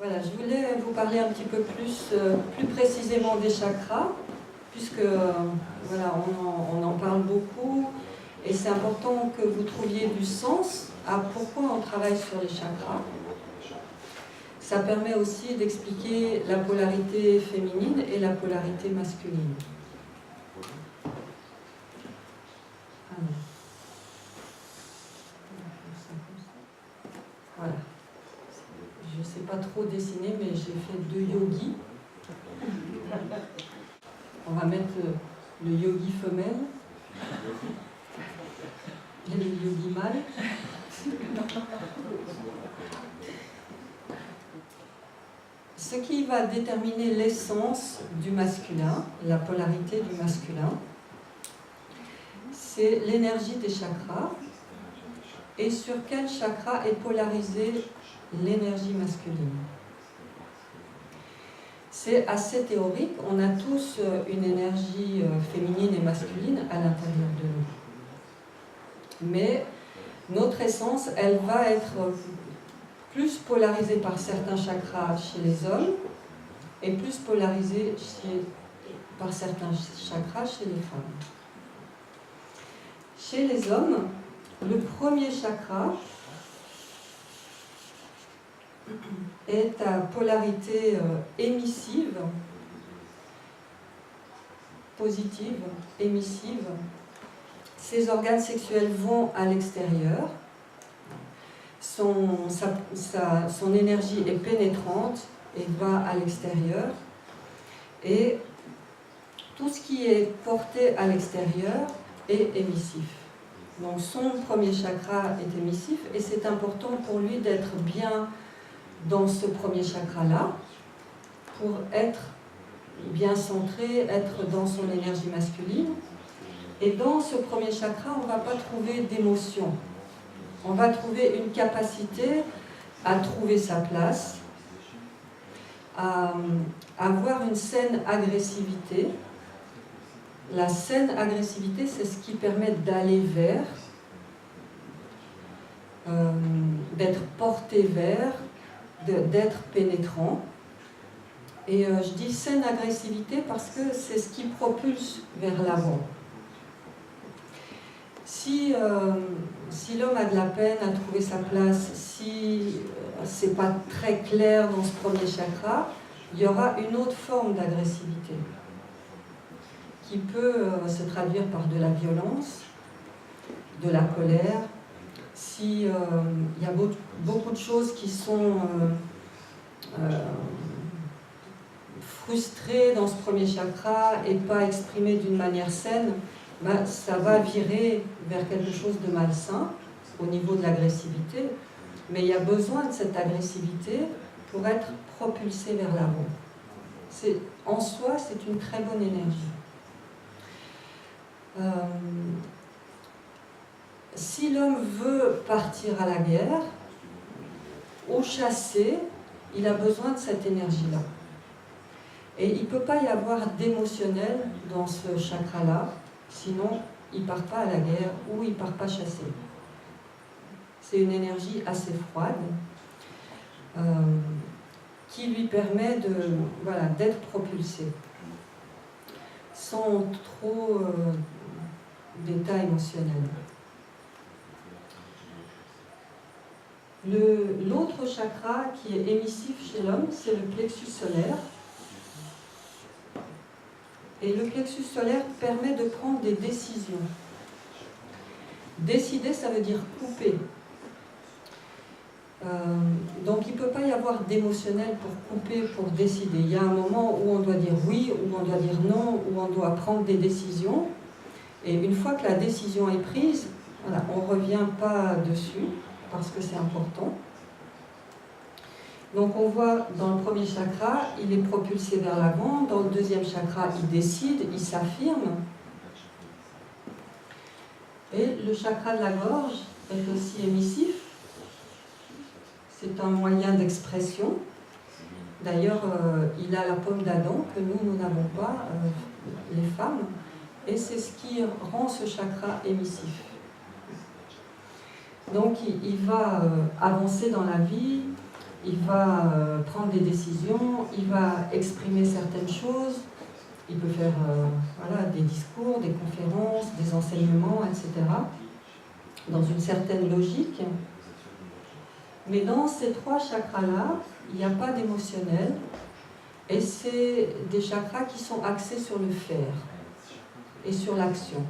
Voilà, je voulais vous parler un petit peu plus précisément des chakras, puisque voilà, on en parle beaucoup, et c'est important que vous trouviez du sens à pourquoi on travaille sur les chakras. Ça permet aussi d'expliquer la polarité féminine et la polarité masculine. Voilà. Je ne sais pas trop dessiner, mais j'ai fait 2 yogis. On va mettre le yogi femelle et le yogi mâle. Ce qui va déterminer l'essence du masculin, la polarité du masculin, c'est l'énergie des chakras et sur quel chakra est polarisée l'énergie masculine. C'est assez théorique, on a tous une énergie féminine et masculine à l'intérieur de nous. Mais notre essence, elle va être plus polarisée par certains chakras chez les hommes et plus polarisée par certains chakras chez les femmes. Chez les hommes, le premier chakra est à polarité émissive, positive, émissive. Ses organes sexuels vont à l'extérieur. Son énergie est pénétrante et va à l'extérieur. Et tout ce qui est porté à l'extérieur est émissif. Donc son premier chakra est émissif et c'est important pour lui d'être bien dans ce premier chakra-là pour être bien centré, être dans son énergie masculine. Et dans ce premier chakra, on ne va pas trouver d'émotion. On va trouver une capacité à trouver sa place, à avoir une saine agressivité. La saine agressivité, c'est ce qui permet d'aller vers, d'être porté vers, d'être pénétrant. Et je dis saine agressivité parce que c'est ce qui propulse vers l'avant. Si l'homme a de la peine à trouver sa place, si c'est pas très clair dans ce premier chakra, il y aura une autre forme d'agressivité qui peut se traduire par de la violence, de la colère. Si il y a beaucoup de choses qui sont frustrées dans ce premier chakra et pas exprimées d'une manière saine, ben, ça va virer vers quelque chose de malsain au niveau de l'agressivité, mais il y a besoin de cette agressivité pour être propulsé vers l'avant. En soi, c'est une très bonne énergie. Si l'homme veut partir à la guerre ou chasser, il a besoin de cette énergie-là. Et il ne peut pas y avoir d'émotionnel dans ce chakra-là, sinon il ne part pas à la guerre ou il ne part pas chasser. C'est une énergie assez froide qui lui permet d'être propulsé sans trop d'état émotionnel. L'autre chakra qui est émissif chez l'homme, c'est le plexus solaire. Et le plexus solaire permet de prendre des décisions. Décider, ça veut dire couper. Donc il ne peut pas y avoir d'émotionnel pour couper, pour décider. Il y a un moment où on doit dire oui, où on doit dire non, où on doit prendre des décisions. Et une fois que la décision est prise, voilà, on ne revient pas dessus, parce que c'est important. Donc on voit dans le premier chakra, il est propulsé vers l'avant. Dans le deuxième chakra, il décide, il s'affirme. Et le chakra de la gorge est aussi émissif. C'est un moyen d'expression. D'ailleurs, il a la pomme d'Adam que nous n'avons pas, les femmes. Et c'est ce qui rend ce chakra émissif. Donc il va avancer dans la vie, il va prendre des décisions, il va exprimer certaines choses, il peut faire voilà, des discours, des conférences, des enseignements, etc. dans une certaine logique. Mais dans ces trois chakras-là, il n'y a pas d'émotionnel, et c'est des chakras qui sont axés sur le faire et sur l'action.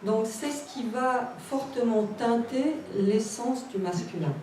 Donc c'est ce qui va fortement teinter l'essence du masculin.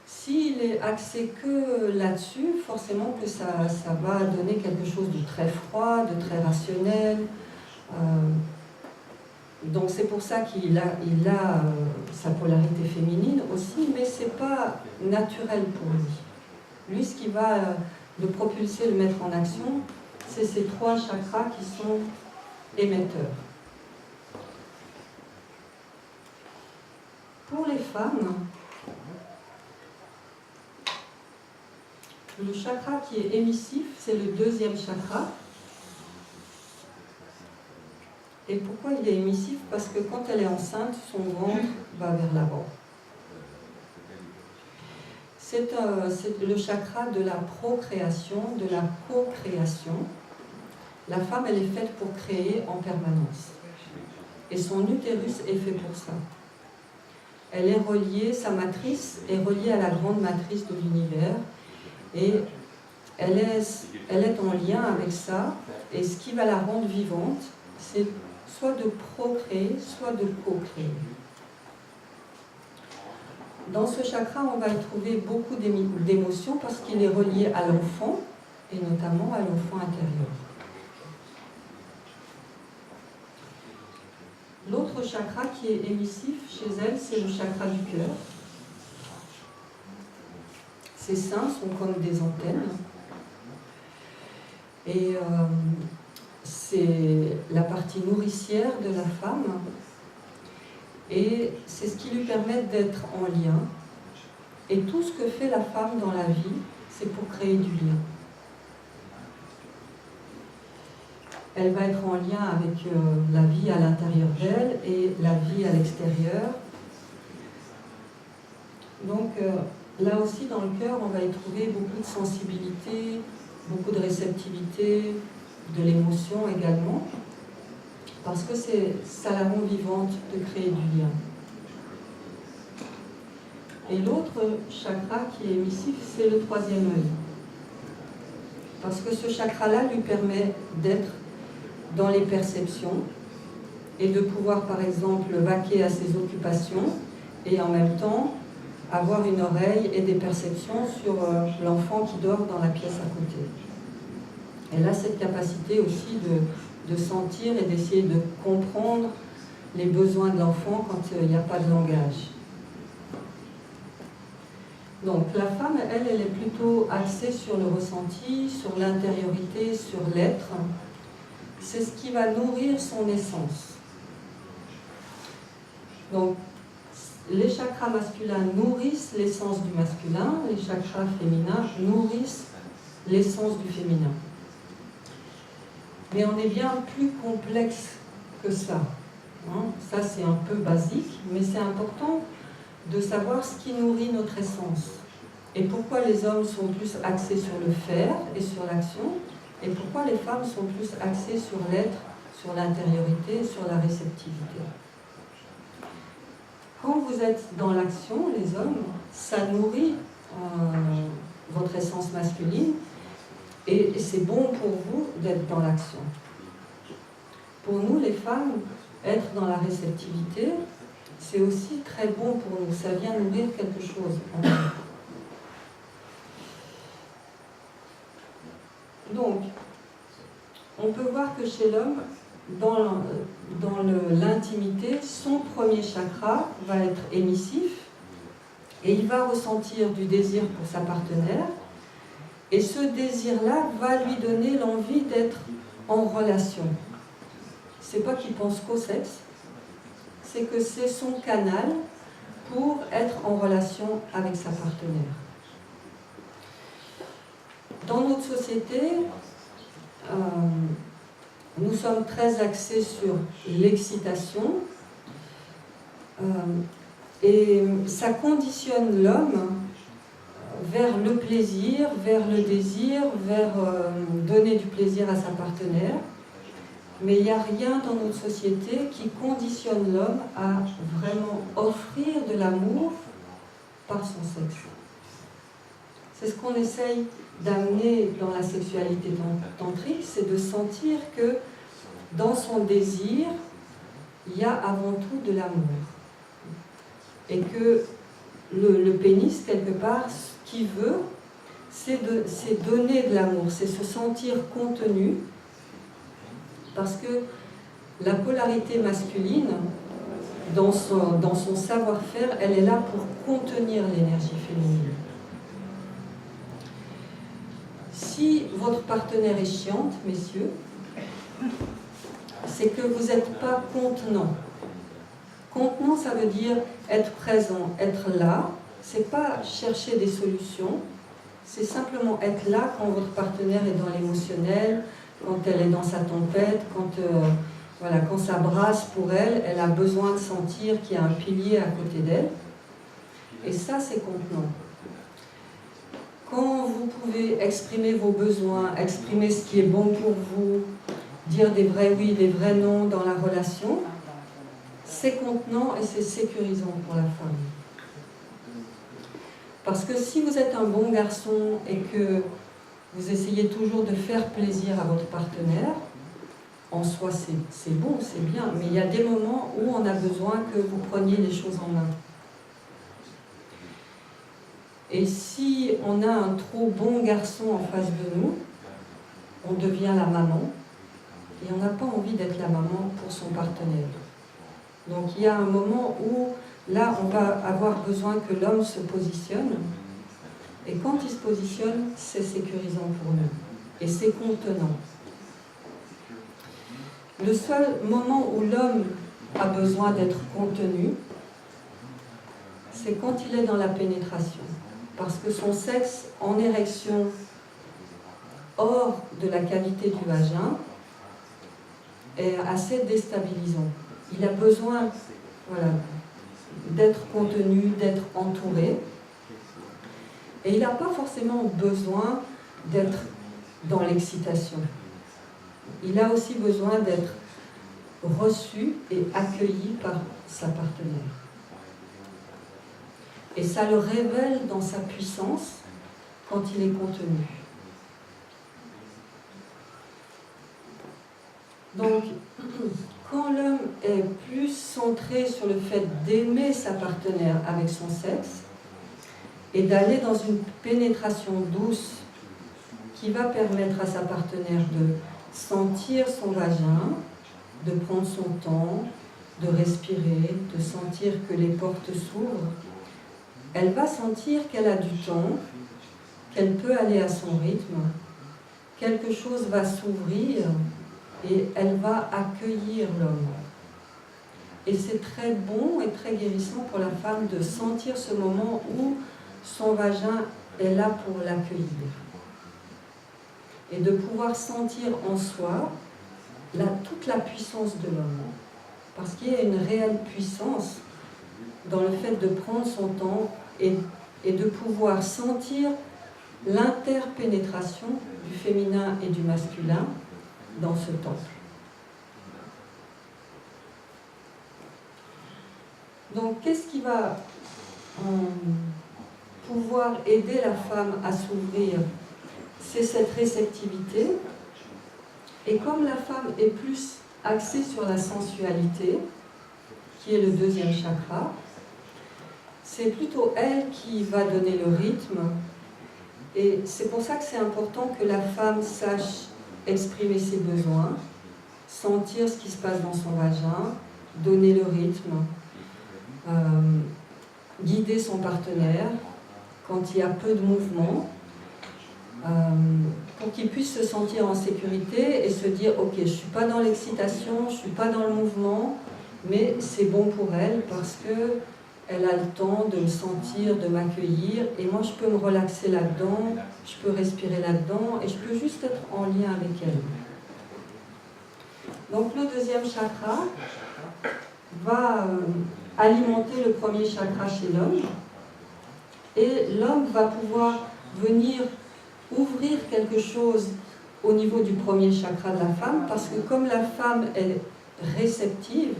S'il est axé que là-dessus, forcément que ça va donner quelque chose de très froid, de très rationnel. Donc c'est pour ça qu'il a sa polarité féminine aussi, mais ce n'est pas naturel pour lui. Lui, ce qui va le propulser, le mettre en action, c'est ces trois chakras qui sont émetteurs. Pour les femmes, le chakra qui est émissif, c'est le deuxième chakra. Et pourquoi il est émissif? Parce que quand elle est enceinte, son ventre va vers l'avant. C'est le chakra de la procréation, de la co-création. La femme, elle est faite pour créer en permanence. Et son utérus est fait pour ça. Elle est reliée, sa matrice est reliée à la grande matrice de l'univers. Et elle est en lien avec ça. Et ce qui va la rendre vivante, c'est soit de procréer, soit de co-créer. Dans ce chakra, on va y trouver beaucoup d'émotions parce qu'il est relié à l'enfant, et notamment à l'enfant intérieur. L'autre chakra qui est émissif chez elle, c'est le chakra du cœur. Ses seins sont comme des antennes. Et c'est la partie nourricière de la femme. Et c'est ce qui lui permet d'être en lien. Et tout ce que fait la femme dans la vie, c'est pour créer du lien. Elle va être en lien avec la vie à l'intérieur d'elle et la vie à l'extérieur. Donc là aussi, dans le cœur, on va y trouver beaucoup de sensibilité, beaucoup de réceptivité, de l'émotion également, parce que ça la rend vivante de créer du lien. Et l'autre chakra qui est émissif, c'est le troisième œil. Parce que ce chakra-là lui permet d'être dans les perceptions et de pouvoir, par exemple, vaquer à ses occupations et en même temps avoir une oreille et des perceptions sur l'enfant qui dort dans la pièce à côté. Elle a cette capacité aussi de sentir et d'essayer de comprendre les besoins de l'enfant quand il n'y a pas de langage. Donc la femme, elle est plutôt axée sur le ressenti, sur l'intériorité, sur l'être. C'est ce qui va nourrir son essence. Donc les chakras masculins nourrissent l'essence du masculin, les chakras féminins nourrissent l'essence du féminin. Mais on est bien plus complexe que ça. Ça, c'est un peu basique, mais c'est important de savoir ce qui nourrit notre essence. Et pourquoi les hommes sont plus axés sur le faire et sur l'action, et pourquoi les femmes sont plus axées sur l'être, sur l'intériorité, sur la réceptivité. Quand vous êtes dans l'action, les hommes, ça nourrit votre essence masculine, et c'est bon pour vous d'être dans l'action. Pour nous, les femmes, être dans la réceptivité, c'est aussi très bon pour nous. Ça vient nourrir quelque chose en nous. Donc, on peut voir que chez l'homme, dans l'intimité, son premier chakra va être émissif et il va ressentir du désir pour sa partenaire. Et ce désir-là va lui donner l'envie d'être en relation. C'est pas qu'il pense qu'au sexe, c'est que c'est son canal pour être en relation avec sa partenaire. Dans notre société, nous sommes très axés sur l'excitation Et ça conditionne l'homme vers le plaisir, vers le désir, vers donner du plaisir à sa partenaire. Mais il n'y a rien dans notre société qui conditionne l'homme à vraiment offrir de l'amour par son sexe. C'est ce qu'on essaye d'amener dans la sexualité tantrique, c'est de sentir que dans son désir, il y a avant tout de l'amour. Et que le pénis, quelque part, ce qu'il veut, c'est donner de l'amour, c'est se sentir contenu, parce que la polarité masculine, dans son savoir-faire, elle est là pour contenir l'énergie féminine. Si votre partenaire est chiante, messieurs, c'est que vous n'êtes pas contenant. Contenant, ça veut dire être présent, être là. C'est pas chercher des solutions, c'est simplement être là quand votre partenaire est dans l'émotionnel, quand elle est dans sa tempête, quand ça brasse pour elle, elle a besoin de sentir qu'il y a un pilier à côté d'elle. Et ça, c'est contenant. Quand vous pouvez exprimer vos besoins, exprimer ce qui est bon pour vous, dire des vrais oui, des vrais non dans la relation, c'est contenant et c'est sécurisant pour la femme. Parce que si vous êtes un bon garçon et que vous essayez toujours de faire plaisir à votre partenaire, en soi c'est bon, c'est bien, mais il y a des moments où on a besoin que vous preniez les choses en main. Et si on a un trop bon garçon en face de nous, on devient la maman, et on n'a pas envie d'être la maman pour son partenaire. Donc il y a un moment où, là, on va avoir besoin que l'homme se positionne, et quand il se positionne, c'est sécurisant pour nous, et c'est contenant. Le seul moment où l'homme a besoin d'être contenu, c'est quand il est dans la pénétration. Parce que son sexe en érection hors de la cavité du vagin est assez déstabilisant. Il a besoin d'être contenu, d'être entouré. Et il n'a pas forcément besoin d'être dans l'excitation. Il a aussi besoin d'être reçu et accueilli par sa partenaire. Et ça le révèle dans sa puissance quand il est contenu. Donc, quand l'homme est plus centré sur le fait d'aimer sa partenaire avec son sexe et d'aller dans une pénétration douce qui va permettre à sa partenaire de sentir son vagin, de prendre son temps, de respirer, de sentir que les portes s'ouvrent, elle va sentir qu'elle a du temps, qu'elle peut aller à son rythme, quelque chose va s'ouvrir et elle va accueillir l'homme. Et c'est très bon et très guérissant pour la femme de sentir ce moment où son vagin est là pour l'accueillir. Et de pouvoir sentir en soi toute la puissance de l'homme. Parce qu'il y a une réelle puissance dans le fait de prendre son temps et de pouvoir sentir l'interpénétration du féminin et du masculin dans ce temple. Donc, qu'est-ce qui va pouvoir aider la femme à s'ouvrir? C'est cette réceptivité. Et comme la femme est plus axée sur la sensualité, qui est le deuxième chakra, c'est plutôt elle qui va donner le rythme. Et c'est pour ça que c'est important que la femme sache exprimer ses besoins, sentir ce qui se passe dans son vagin, donner le rythme, guider son partenaire quand il y a peu de mouvement, pour qu'il puisse se sentir en sécurité et se dire « Ok, je ne suis pas dans l'excitation, je ne suis pas dans le mouvement, mais c'est bon pour elle parce qu'elle a le temps de me sentir, de m'accueillir, et moi je peux me relaxer là-dedans, je peux respirer là-dedans, et je peux juste être en lien avec elle. » Donc le deuxième chakra va alimenter le premier chakra chez l'homme. Et l'homme va pouvoir venir ouvrir quelque chose au niveau du premier chakra de la femme, parce que comme la femme est réceptive,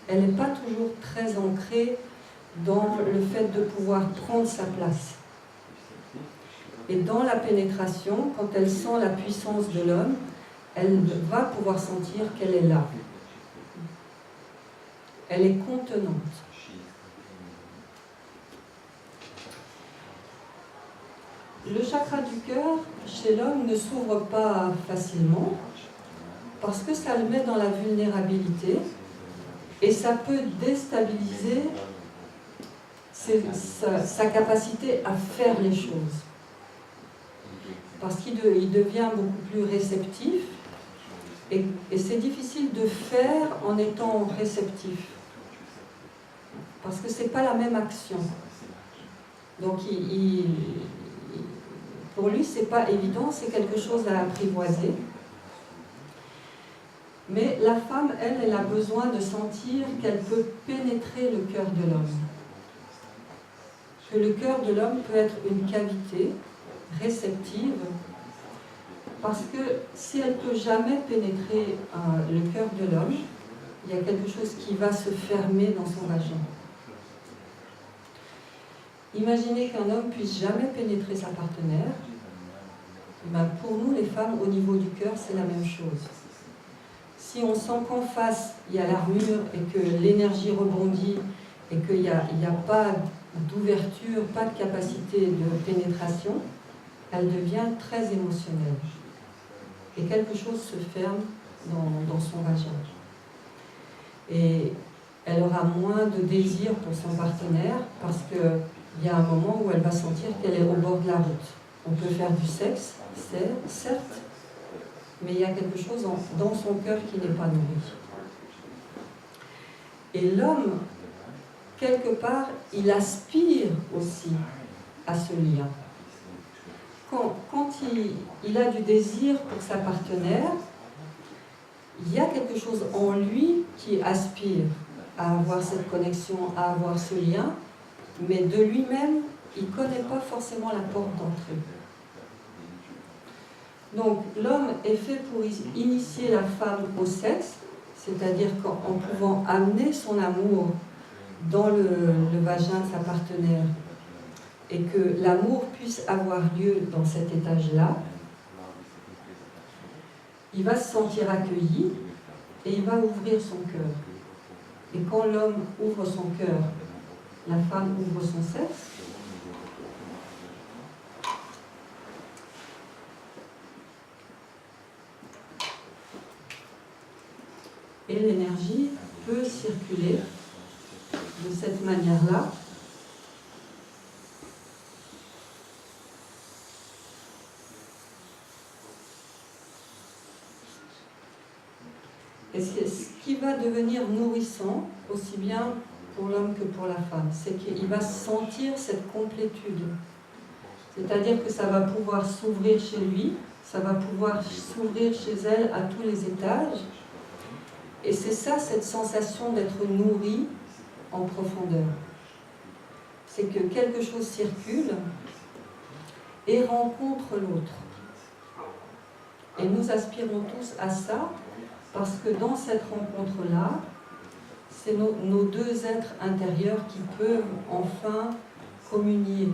elle n'est pas toujours très ancrée dans le fait de pouvoir prendre sa place. Et dans la pénétration, quand elle sent la puissance de l'homme, elle va pouvoir sentir qu'elle est là. Elle est contenante. Le chakra du cœur, chez l'homme, ne s'ouvre pas facilement parce que ça le met dans la vulnérabilité et ça peut déstabiliser sa capacité à faire les choses. Parce qu'il devient beaucoup plus réceptif et c'est difficile de faire en étant réceptif. Parce que ce n'est pas la même action. Donc pour lui, ce n'est pas évident, c'est quelque chose à apprivoiser. Mais la femme, elle a besoin de sentir qu'elle peut pénétrer le cœur de l'homme. Que le cœur de l'homme peut être une cavité réceptive, parce que si elle ne peut jamais pénétrer le cœur de l'homme, il y a quelque chose qui va se fermer dans son vagin. Imaginez qu'un homme puisse jamais pénétrer sa partenaire. Ben pour nous, les femmes, au niveau du cœur, c'est la même chose. Si on sent qu'en face, il y a l'armure et que l'énergie rebondit et qu'il n'y a pas d'ouverture, pas de capacité de pénétration, elle devient très émotionnelle. Et quelque chose se ferme dans son vagin. Et elle aura moins de désir pour son partenaire parce qu'il y a un moment où elle va sentir qu'elle est au bord de la route. On peut faire du sexe, certes, mais il y a quelque chose dans son cœur qui n'est pas nourri. Et l'homme, quelque part, il aspire aussi à ce lien. Quand il a du désir pour sa partenaire, il y a quelque chose en lui qui aspire à avoir cette connexion, à avoir ce lien, mais de lui-même, il ne connaît pas forcément la porte d'entrée. Donc l'homme est fait pour initier la femme au sexe, c'est-à-dire qu'en pouvant amener son amour dans le vagin de sa partenaire et que l'amour puisse avoir lieu dans cet étage-là, il va se sentir accueilli et il va ouvrir son cœur. Et quand l'homme ouvre son cœur, la femme ouvre son sexe. Et l'énergie peut circuler de cette manière-là. Et ce qui va devenir nourrissant, aussi bien pour l'homme que pour la femme, c'est qu'il va sentir cette complétude. C'est-à-dire que ça va pouvoir s'ouvrir chez lui, ça va pouvoir s'ouvrir chez elle à tous les étages. Et c'est ça, cette sensation d'être nourri en profondeur. C'est que quelque chose circule et rencontre l'autre. Et nous aspirons tous à ça, parce que dans cette rencontre-là, c'est nos deux êtres intérieurs qui peuvent enfin communier.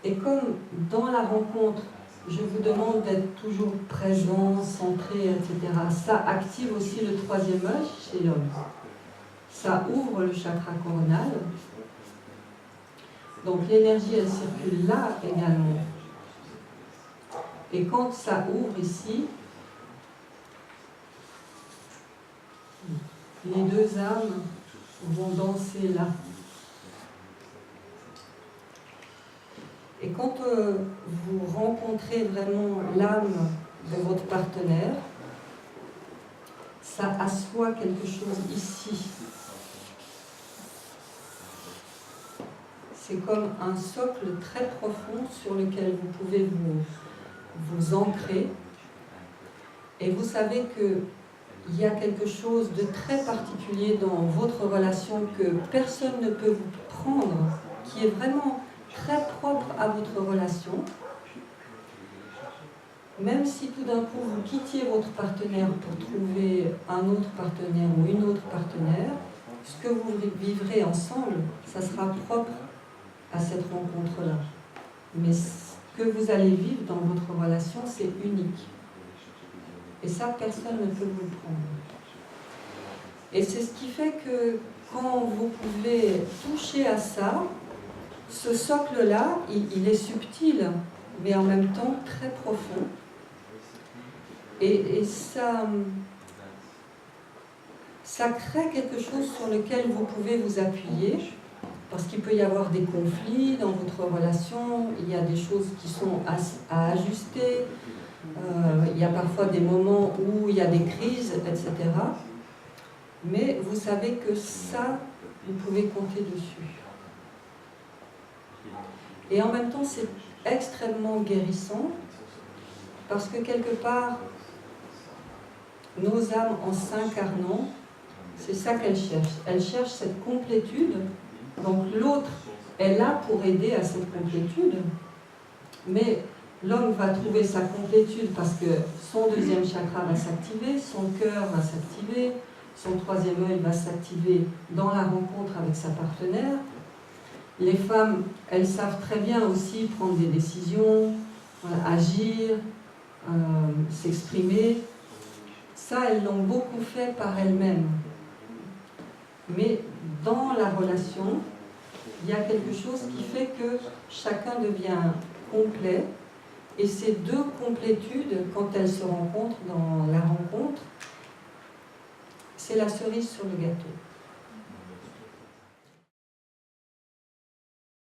Et comme dans la rencontre, je vous demande d'être toujours présent, centré, etc., ça active aussi le troisième œil chez l'homme. Ça ouvre le chakra coronal. Donc l'énergie, elle circule là également. Et quand ça ouvre ici, les deux âmes vont danser là. Et quand vous rencontrez vraiment l'âme de votre partenaire, ça assoit quelque chose ici. C'est comme un socle très profond sur lequel vous pouvez vous ancrer. Et vous savez que il y a quelque chose de très particulier dans votre relation que personne ne peut vous prendre, qui est vraiment très propre à votre relation. Même si tout d'un coup vous quittiez votre partenaire pour trouver un autre partenaire ou une autre partenaire, ce que vous vivrez ensemble, ça sera propre à cette rencontre-là. Mais ce que vous allez vivre dans votre relation, c'est unique. Et ça, personne ne peut vous le prendre. Et c'est ce qui fait que quand vous pouvez toucher à ça, ce socle-là, il est subtil, mais en même temps très profond. Et ça crée quelque chose sur lequel vous pouvez vous appuyer, parce qu'il peut y avoir des conflits dans votre relation, il y a des choses qui sont à ajuster, il y a parfois des moments où il y a des crises, etc. Mais vous savez que ça, vous pouvez compter dessus. Et en même temps, c'est extrêmement guérissant, parce que quelque part, nos âmes en s'incarnant, c'est ça qu'elles cherchent. Elles cherchent cette complétude. Donc l'autre est là pour aider à cette complétude. Mais l'homme va trouver sa complétude parce que son deuxième chakra va s'activer, son cœur va s'activer, son troisième œil va s'activer dans la rencontre avec sa partenaire. Les femmes, elles savent très bien aussi prendre des décisions, agir, s'exprimer. Ça, elles l'ont beaucoup fait par elles-mêmes. Mais dans la relation, il y a quelque chose qui fait que chacun devient complet. Et ces deux complétudes, quand elles se rencontrent dans la rencontre, c'est la cerise sur le gâteau.